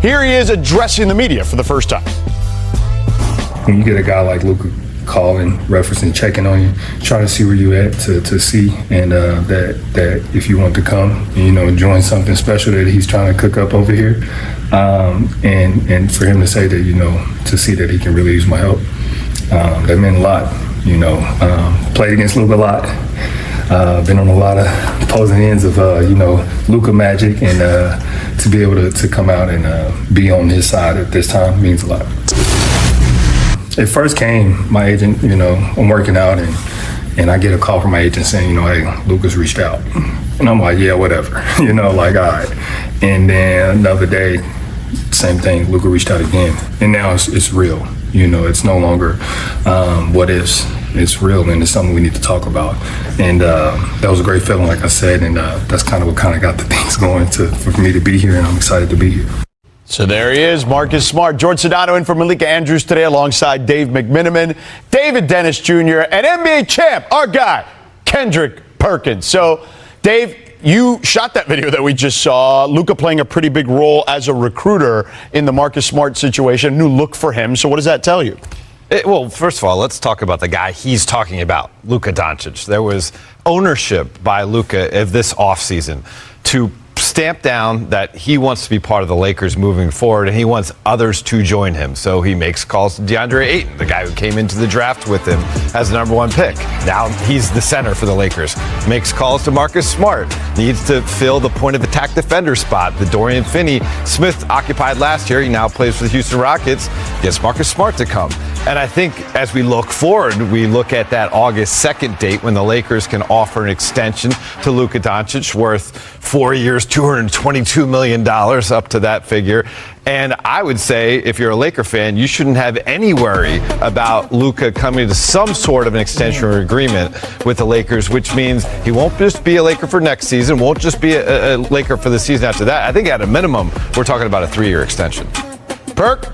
Here he is addressing the media for the first time. When you get a guy like Luka calling, referencing, checking on you, trying to see where you at to see, and that if you want to come, join something special that he's trying to cook up over here, and for him to say that, to see that he can really use my help, that meant a lot. Played against Luka a lot, been on a lot of opposing ends of Luka magic, and to be able to come out and be on his side at this time means a lot. It first came, my agent, I'm working out and I get a call from my agent saying, hey, Luka's reached out. And I'm like, yeah, whatever, all right. And then another day, same thing, Luka reached out again. And now it's real, it's no longer what ifs. It's real, and it's something we need to talk about. And that was a great feeling, like I said, and that's kind of what got the things going for me to be here, and I'm excited to be here. So there he is, Marcus Smart. George Sedano in for Malika Andrews today alongside Dave McMiniman, David Dennis Jr., and NBA champ, our guy, Kendrick Perkins. So, Dave, you shot that video that we just saw. Luka playing a pretty big role as a recruiter in the Marcus Smart situation. New look for him. So what does that tell you? Well, first of all, let's talk about the guy he's talking about, Luka Doncic. There was ownership by Luka of this offseason to stamp down that he wants to be part of the Lakers moving forward, and he wants others to join him. So he makes calls to DeAndre Ayton, the guy who came into the draft with him as the number one pick. Now he's the center for the Lakers. Makes calls to Marcus Smart. Needs to fill the point of attack defender spot that Dorian Finney-Smith occupied last year. He now plays for the Houston Rockets. Gets Marcus Smart to come. And I think as we look forward, we look at that August 2nd date when the Lakers can offer an extension to Luka Doncic worth 4 years, $222 million, up to that figure. And I would say, if you're a Laker fan, you shouldn't have any worry about Luka coming to some sort of an extension or agreement with the Lakers, which means he won't just be a Laker for next season, won't just be a Laker for the season after that. I think at a minimum, we're talking about a 3-year extension. Perk?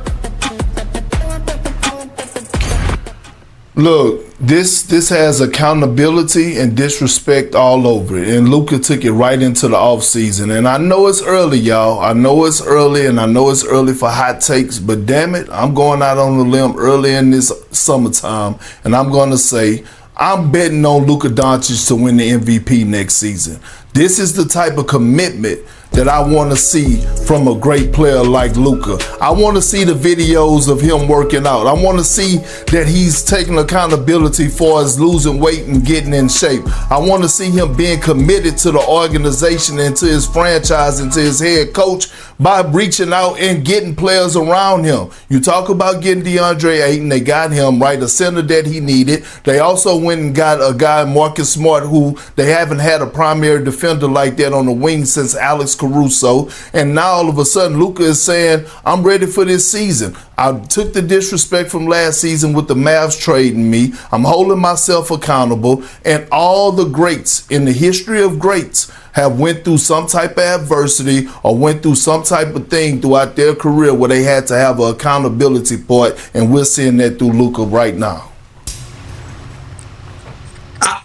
Look, this has accountability and disrespect all over it. And Luka took it right into the offseason. And I know it's early, y'all. I know it's early, and I know it's early for hot takes. But damn it, I'm going out on the limb early in this summertime. And I'm going to say, I'm betting on Luka Doncic to win the MVP next season. This is the type of commitment that I want to see from a great player like Luka. I want to see the videos of him working out. I want to see that he's taking accountability for his losing weight and getting in shape. I want to see him being committed to the organization and to his franchise and to his head coach by reaching out and getting players around him. You talk about getting DeAndre Ayton, they got him, right, a center that he needed. They also went and got a guy, Marcus Smart, who they haven't had a primary defender like that on the wing since Alex Caruso. And now all of a sudden Luka is saying, I'm ready for this season. I took the disrespect from last season with the Mavs trading me. I'm holding myself accountable. And all the greats in the history of greats have went through some type of adversity or went through some type of thing throughout their career where they had to have an accountability part. And we're seeing that through Luka right now.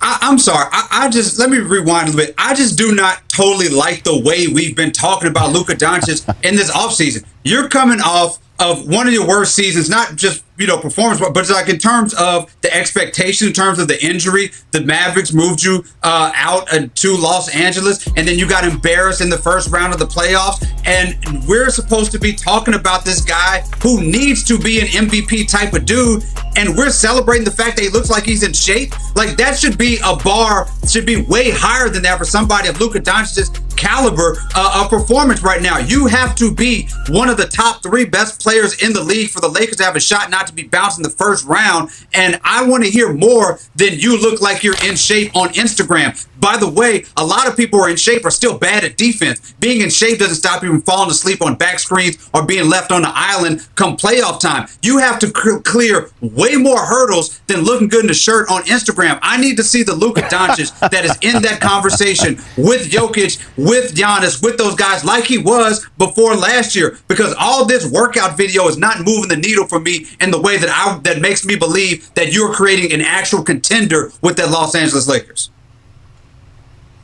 I'm sorry. I just, let me rewind a little bit. I just do not totally like the way we've been talking about Luka Doncic in this offseason. You're coming off of one of your worst seasons, not just, performance, but it's like in terms of the expectation, in terms of the injury, the Mavericks moved you out to Los Angeles, and then you got embarrassed in the first round of the playoffs. And we're supposed to be talking about this guy who needs to be an MVP type of dude, and we're celebrating the fact that he looks like he's in shape. Like, that should be a bar, should be way higher than that for somebody of Luka Doncic's caliber of performance right now. You have to be one of the top 3 best players in the league for the Lakers to have a shot not to be bounced in the first round. And I want to hear more than you look like you're in shape on Instagram. By the way, a lot of people who are in shape are still bad at defense. Being in shape doesn't stop you from falling asleep on back screens or being left on the island come playoff time. You have to clear way more hurdles than looking good in the shirt on Instagram. I need to see the Luka Doncic that is in that conversation with Jokic, with Giannis, with those guys like he was before last year, because all this workout video is not moving the needle for me in the way that makes me believe that you're creating an actual contender with the Los Angeles Lakers.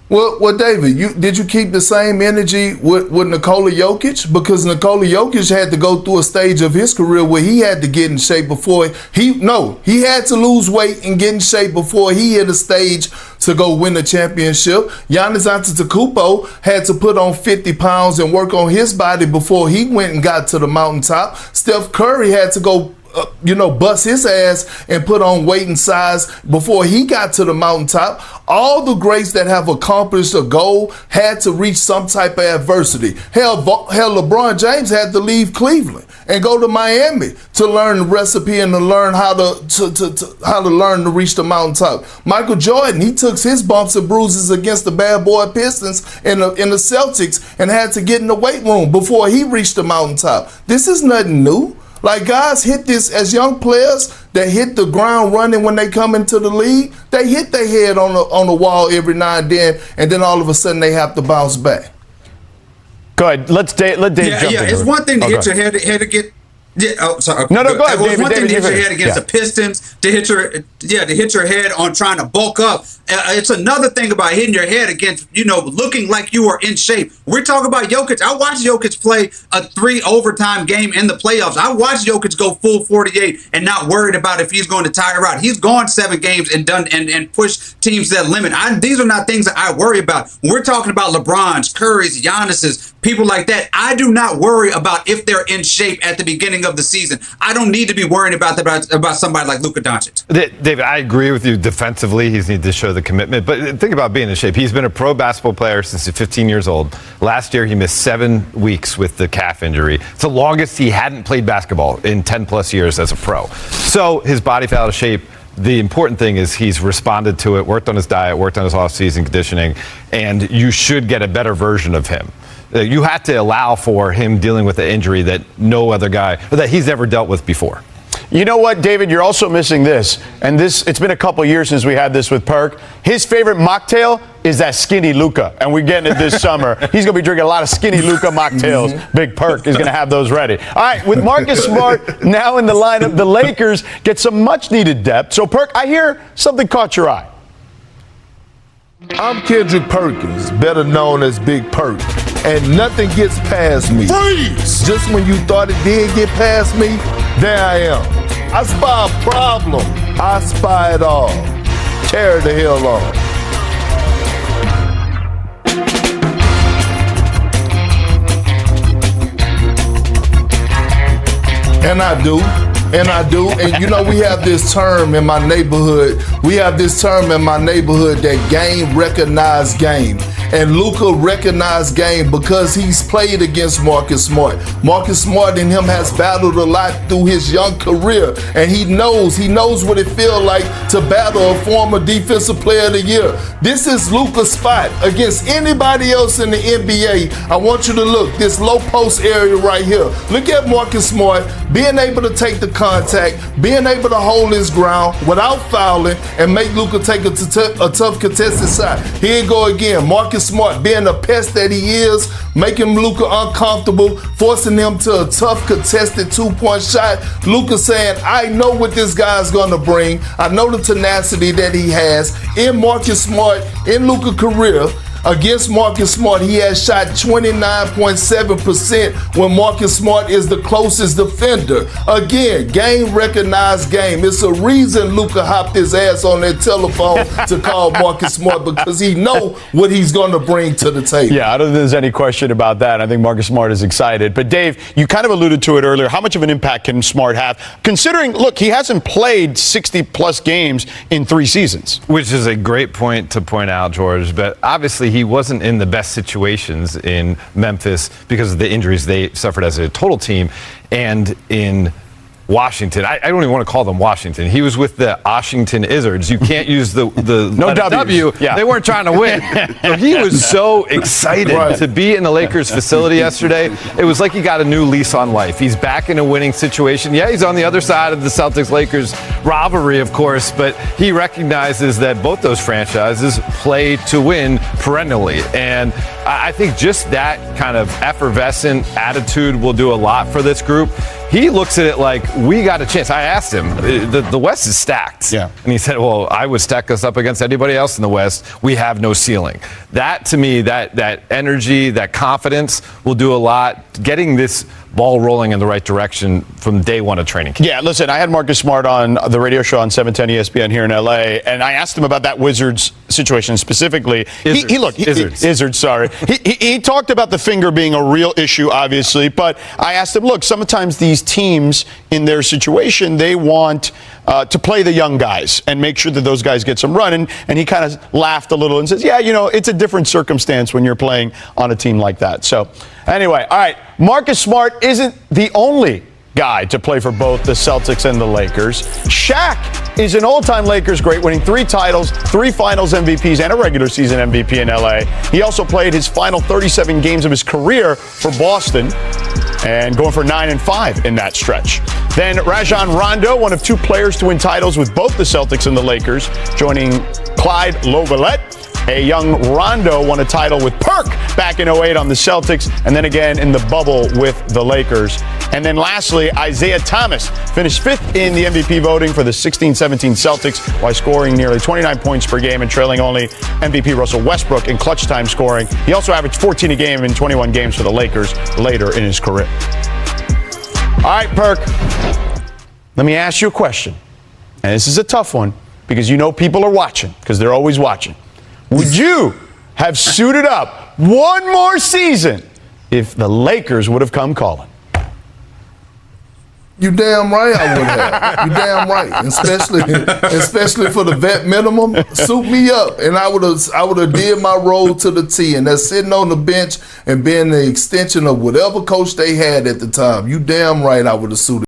Well, David, did you keep the same energy with Nikola Jokic? Because Nikola Jokic had to go through a stage of his career where he had to get in shape before he had to lose weight and get in shape before he hit a stage to go win the championship. Giannis Antetokounmpo had to put on 50 pounds and work on his body before he went and got to the mountaintop. Steph Curry had to go bust his ass and put on weight and size before he got to the mountaintop. All the greats that have accomplished a goal had to reach some type of adversity. Hell, LeBron James had to leave Cleveland and go to Miami to learn the recipe and to learn how to learn to reach the mountaintop. Michael Jordan, he took his bumps and bruises against the bad boy Pistons in the Celtics and had to get in the weight room before he reached the mountaintop. This is nothing new. Like, guys hit this as young players that hit the ground running when they come into the league. They hit their head on the wall every now and then all of a sudden they have to bounce back. Go ahead. Let Dave jump in. Yeah, it's one thing to hit your head again. Yeah, sorry. No, go ahead, It was one thing to hit your David, head against the Pistons, to hit your head on trying to bulk up. It's another thing about hitting your head against, looking like you are in shape. We're talking about Jokic. I watched Jokic play a 3 overtime game in the playoffs. I watched Jokic go full 48 and not worried about if he's going to tire out. He's gone 7 games and done and pushed teams to that limit. These are not things that I worry about. When we're talking about LeBron's, Curry's, Giannis's, people like that, I do not worry about if they're in shape at the beginning of the season. I don't need to be worrying about somebody like Luka Doncic. David, I agree with you defensively. He's need to show the commitment. But think about being in shape. He's been a pro basketball player since he's 15 years old. Last year, he missed 7 weeks with the calf injury. It's the longest he hadn't played basketball in 10 plus years as a pro. So his body fell out of shape. The important thing is he's responded to it, worked on his diet, worked on his off-season conditioning, and you should get a better version of him. You have to allow for him dealing with the injury that no other guy, that he's ever dealt with before. You know what, David? You're also missing this. And it's been a couple years since we had this with Perk. His favorite mocktail is that skinny Luka. And we're getting it this summer. He's going to be drinking a lot of skinny Luka mocktails. Big Perk is going to have those ready. All right, with Marcus Smart now in the lineup, the Lakers get some much-needed depth. So, Perk, I hear something caught your eye. I'm Kendrick Perkins, better known as Big Perk, and nothing gets past me. Freeze! Just when you thought it did get past me, there I am. I spy a problem. I spy it all. Tear the hell on. And I do. And we have this term in my neighborhood. That game recognized game. And Luka recognized game because he's played against Marcus Smart. Marcus Smart and him has battled a lot through his young career. And he knows what it feels like to battle a former defensive player of the year. This is Luka's spot against anybody else in the NBA. I want you to look, this low post area right here. Look at Marcus Smart being able to take the contact, being able to hold his ground without fouling and make Luka take a tough contested shot. Here you go again. Marcus Smart being the pest that he is, making Luka uncomfortable, forcing him to a tough contested 2-point shot. Luka saying, I know what this guy's going to bring. I know the tenacity that he has. In Marcus Smart, in Luka's career, against Marcus Smart, he has shot 29.7% when Marcus Smart is the closest defender. Again, game recognized game. It's a reason Luka hopped his ass on that telephone to call Marcus Smart, because he know what he's going to bring to the table. Yeah, I don't think there's any question about that. I think Marcus Smart is excited. But Dave, you kind of alluded to it earlier. How much of an impact can Smart have? Considering, look, he hasn't played 60-plus games in 3 seasons. Which is a great point to point out, George. But obviously, he wasn't in the best situations in Memphis because of the injuries they suffered as a total team, and in Washington. I don't even want to call them Washington. He was with the Washington Wizards. You can't use the no W. Yeah. They weren't trying to win. So he was so excited to be in the Lakers facility yesterday. It was like he got a new lease on life. He's back in a winning situation. Yeah, he's on the other side of the Celtics-Lakers rivalry, of course, but he recognizes that both those franchises play to win perennially. And I think just that kind of effervescent attitude will do a lot for this group. he looks at it like we got a chance. I asked him, the West is stacked. Yeah. And he said, well, I would stack us up against anybody else in the West. We have no ceiling. That, to me, that energy, that confidence will do a lot. Getting this ball rolling in the right direction from day one of training camp. Yeah, listen, I had Marcus Smart on the radio show on 710 ESPN here in LA, and I asked him about that Wizards situation specifically. He talked about the finger being a real issue, obviously, but I asked him, look, sometimes these teams in their situation, they want to play the young guys and make sure that those guys get some run. And he kind of laughed a little and says, yeah, it's a different circumstance when you're playing on a team like that. So anyway, all right, Marcus Smart isn't the only guy to play for both the Celtics and the Lakers. Shaq is an all-time Lakers great, winning 3 titles, 3 finals MVPs, and a regular season MVP in LA. He also played his final 37 games of his career for Boston and going for 9-5 in that stretch. Then Rajon Rondo, one of 2 players to win titles with both the Celtics and the Lakers, joining Clyde Lovellette. A young Rondo won a title with Perk back in 08 on the Celtics, and then again in the bubble with the Lakers. And then lastly, Isaiah Thomas finished 5th in the MVP voting for the 16-17 Celtics while scoring nearly 29 points per game and trailing only MVP Russell Westbrook in clutch time scoring. He also averaged 14 a game in 21 games for the Lakers later in his career. All right, Perk, let me ask you a question. And this is a tough one because people are watching, because they're always watching. Would you have suited up one more season if the Lakers would have come calling? You damn right I would have. You damn right. Especially for the vet minimum, suit me up, and I would have did my role to the T. And that's sitting on the bench and being the extension of whatever coach they had at the time. You damn right I would have suited.